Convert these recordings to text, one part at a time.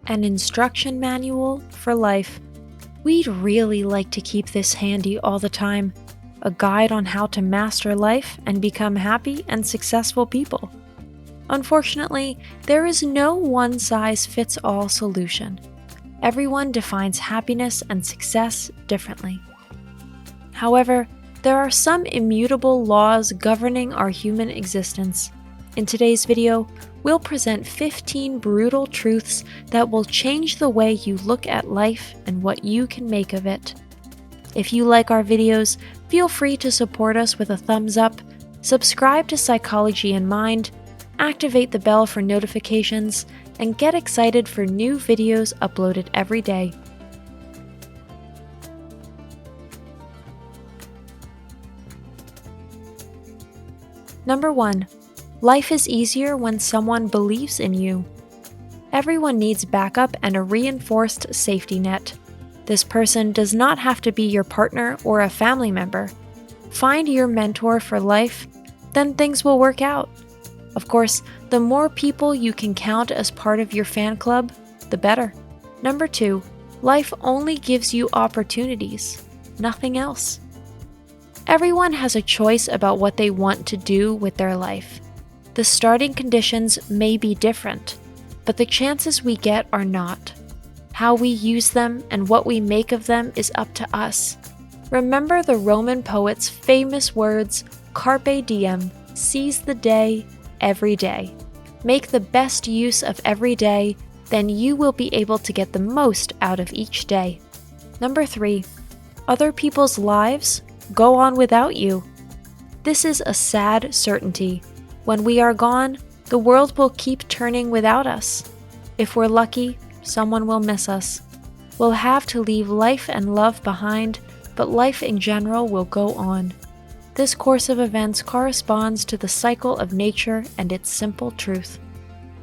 An instruction manual for life. We'd really like to keep this handy all the time. A guide on how to master life and become happy and successful people. Unfortunately, there is no one-size-fits-all solution. Everyone defines happiness and success differently. However, there are some immutable laws governing our human existence. In today's video, we'll present 15 brutal truths that will change the way you look at life and what you can make of it. If you like our videos, feel free to support us with a thumbs up, subscribe to Psychology in Mind, activate the bell for notifications, and get excited for new videos uploaded every day. Number 1. Life is easier when someone believes in you. Everyone needs backup and a reinforced safety net. This person does not have to be your partner or a family member. Find your mentor for life, then things will work out. Of course, the more people you can count as part of your fan club, the better. Number 2, life only gives you opportunities, nothing else. Everyone has a choice about what they want to do with their life. The starting conditions may be different, but the chances we get are not. How we use them and what we make of them is up to us. Remember the Roman poet's famous words, "Carpe diem," seize the day, every day. Make the best use of every day, then you will be able to get the most out of each day. Number 3, other people's lives go on without you. This is a sad certainty. When we are gone, the world will keep turning without us. If we're lucky, someone will miss us. We'll have to leave life and love behind, but life in general will go on. This course of events corresponds to the cycle of nature and its simple truth.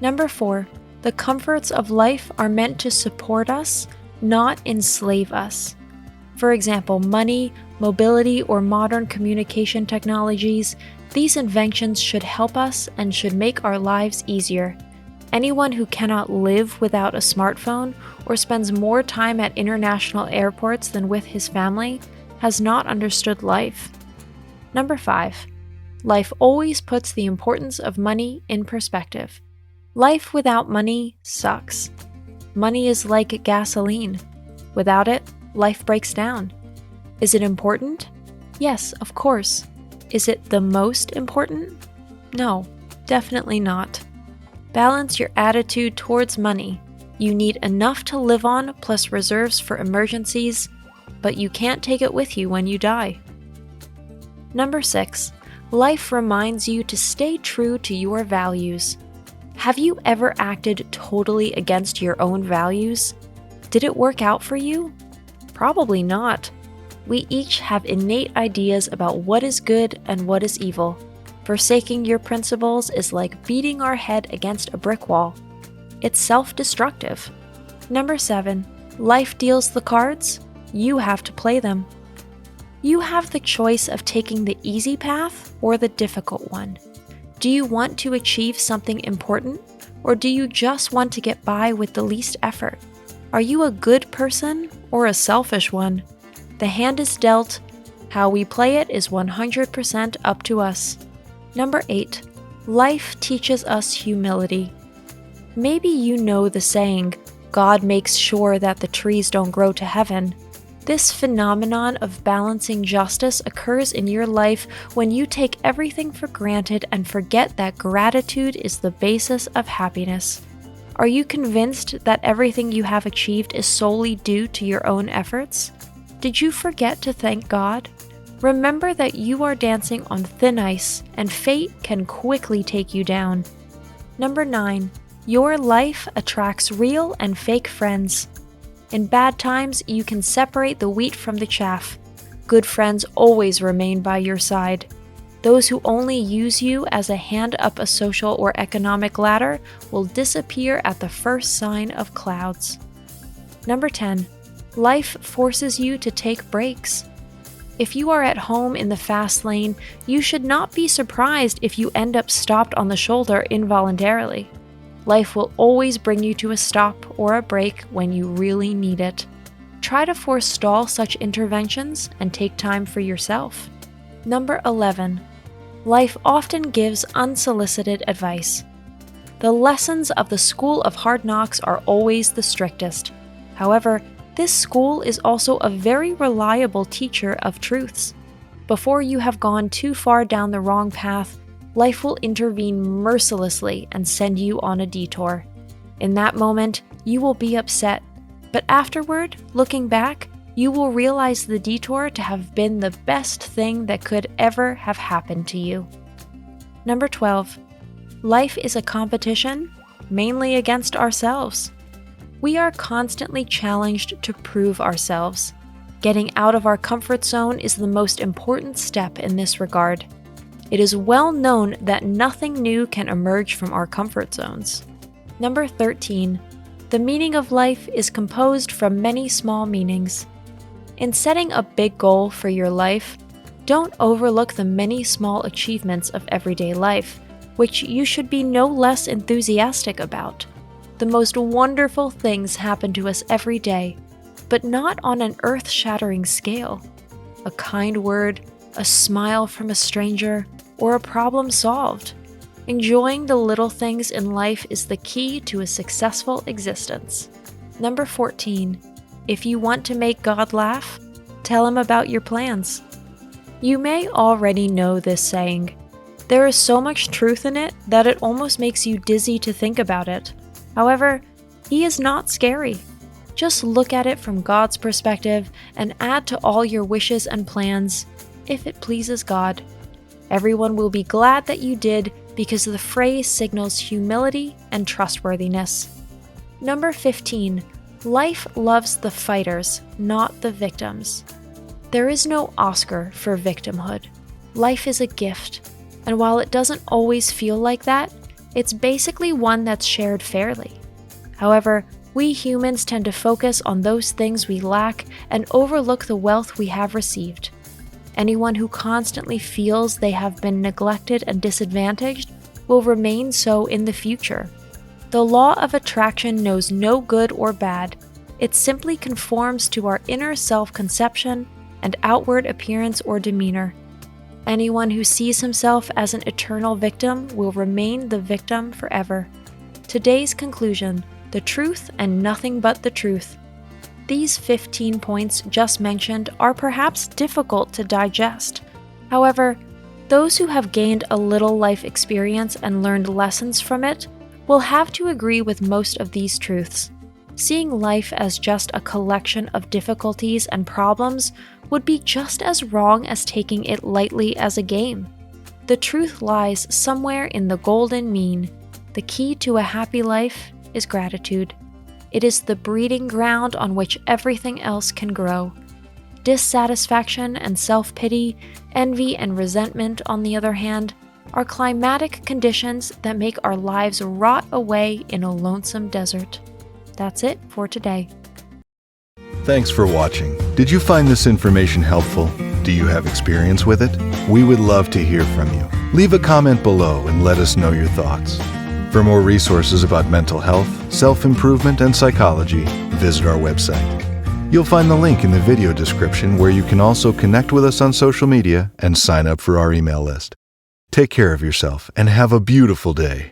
Number 4, the comforts of life are meant to support us, not enslave us. For example, money, mobility, or modern communication technologies, these inventions should help us and should make our lives easier. Anyone who cannot live without a smartphone or spends more time at international airports than with his family has not understood life. Number 5, life always puts the importance of money in perspective. Life without money sucks. Money is like gasoline. Without it, life breaks down. Is it important? Yes, of course. Is it the most important? No, definitely not. Balance your attitude towards money. You need enough to live on plus reserves for emergencies, but you can't take it with you when you die. Number 6, life reminds you to stay true to your values. Have you ever acted totally against your own values? Did it work out for you? Probably not. We each have innate ideas about what is good and what is evil. Forsaking your principles is like beating our head against a brick wall. It's self-destructive. Number 7, life deals the cards. You have to play them. You have the choice of taking the easy path or the difficult one. Do you want to achieve something important, or do you just want to get by with the least effort? Are you a good person or a selfish one? The hand is dealt. How we play it is 100% up to us. Number 8, life teaches us humility. Maybe you know the saying, God makes sure that the trees don't grow to heaven. This phenomenon of balancing justice occurs in your life when you take everything for granted and forget that gratitude is the basis of happiness. Are you convinced that everything you have achieved is solely due to your own efforts? Did you forget to thank God? Remember that you are dancing on thin ice and fate can quickly take you down. Number 9, your life attracts real and fake friends. In bad times, you can separate the wheat from the chaff. Good friends always remain by your side. Those who only use you as a hand up a social or economic ladder will disappear at the first sign of clouds. Number 10, life forces you to take breaks. If you are at home in the fast lane, you should not be surprised if you end up stopped on the shoulder involuntarily. Life will always bring you to a stop or a break when you really need it. Try to forestall such interventions and take time for yourself. Number 11. Life often gives unsolicited advice. The lessons of the school of hard knocks are always the strictest. However, this school is also a very reliable teacher of truths. Before you have gone too far down the wrong path, life will intervene mercilessly and send you on a detour. In that moment, you will be upset, but afterward, looking back, you will realize the detour to have been the best thing that could ever have happened to you. Number 12. Life is a competition, mainly against ourselves. We are constantly challenged to prove ourselves. Getting out of our comfort zone is the most important step in this regard. It is well known that nothing new can emerge from our comfort zones. Number 13. The meaning of life is composed from many small meanings. In setting a big goal for your life, don't overlook the many small achievements of everyday life, which you should be no less enthusiastic about. The most wonderful things happen to us every day, but not on an earth-shattering scale. A kind word, a smile from a stranger, or a problem solved. Enjoying the little things in life is the key to a successful existence. Number 14. If you want to make God laugh, tell him about your plans. You may already know this saying. There is so much truth in it that it almost makes you dizzy to think about it. However, he is not scary. Just look at it from God's perspective and add to all your wishes and plans, if it pleases God. Everyone will be glad that you did because the phrase signals humility and trustworthiness. Number 15. Life loves the fighters, not the victims. There is no Oscar for victimhood. Life is a gift, and while it doesn't always feel like that, it's basically one that's shared fairly. However, we humans tend to focus on those things we lack and overlook the wealth we have received. Anyone who constantly feels they have been neglected and disadvantaged will remain so in the future. The law of attraction knows no good or bad. It simply conforms to our inner self-conception and outward appearance or demeanor. Anyone who sees himself as an eternal victim will remain the victim forever. Today's conclusion: the truth and nothing but the truth. These 15 points just mentioned are perhaps difficult to digest. However, those who have gained a little life experience and learned lessons from it will have to agree with most of these truths. Seeing life as just a collection of difficulties and problems would be just as wrong as taking it lightly as a game. The truth lies somewhere in the golden mean. The key to a happy life is gratitude. It is the breeding ground on which everything else can grow. Dissatisfaction and self-pity, envy and resentment, on the other hand, are climatic conditions that make our lives rot away in a lonesome desert. That's it for today. Thanks for watching. Did you find this information helpful? Do you have experience with it? We would love to hear from you. Leave a comment below and let us know your thoughts. For more resources about mental health, self-improvement, and psychology, visit our website. You'll find the link in the video description where you can also connect with us on social media and sign up for our email list. Take care of yourself and have a beautiful day.